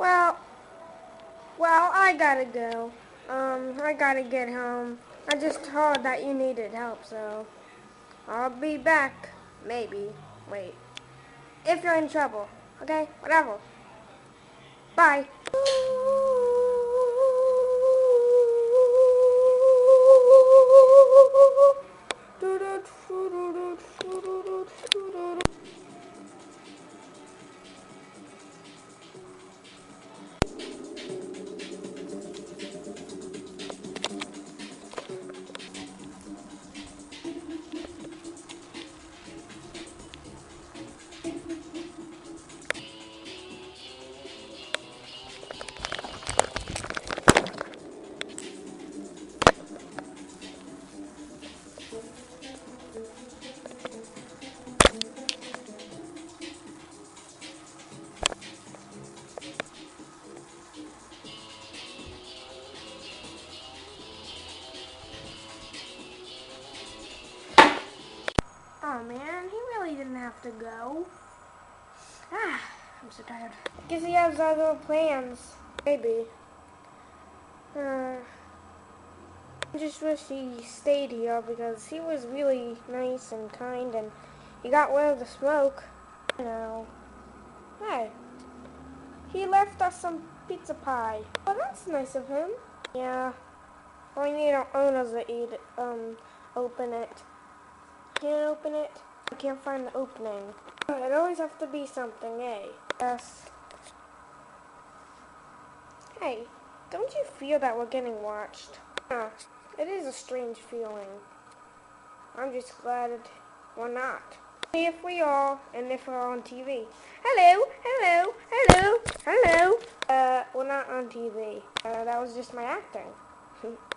Well, well, I gotta go. I gotta get home. I just heard that you needed help, so I'll be back. Maybe. Wait. If you're in trouble. Okay? Whatever. Bye. Oh man, he really didn't have to go. I'm so tired. Guess he has other plans. Maybe. I just wish he stayed here because he was really nice and kind and he got rid of the smoke. You know. Hey. He left us some pizza pie. Oh, that's nice of him. Yeah. We need our owners to eat it, open it. Can't open it? I can't find the opening. It always has to be something, eh? Yes. Hey, don't you feel that we're getting watched? It is a strange feeling. I'm just glad we're not. If we are, and if we're on TV. Hello, hello, hello, hello. We're not on TV. That was just my acting.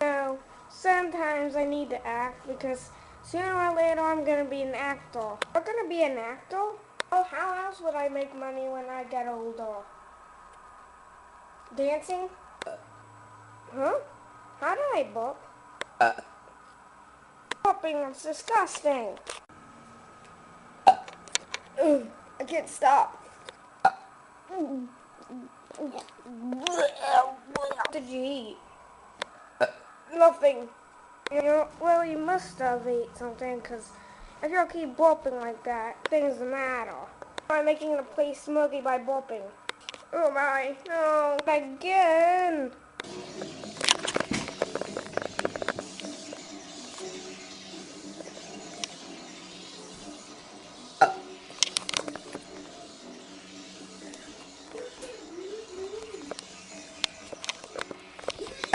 No, sometimes I need to act because sooner or later I'm gonna be an actor. You're gonna be an actor? Oh, how else would I make money when I get older? Dancing? Huh? How did I burp? Burping is disgusting. I can't stop. What did you eat? Nothing. Well, you must have ate something, because if you keep burping like that, things the matter. I'm making the place smoky by burping. Oh my, no, again.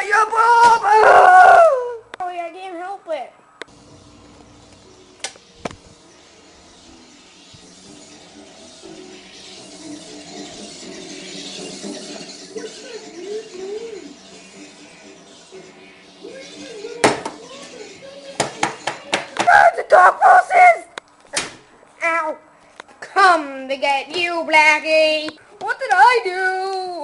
You're burp! Oh, I can't help it. The dog horses! Ow! Come to get you, Blackie! What did I do?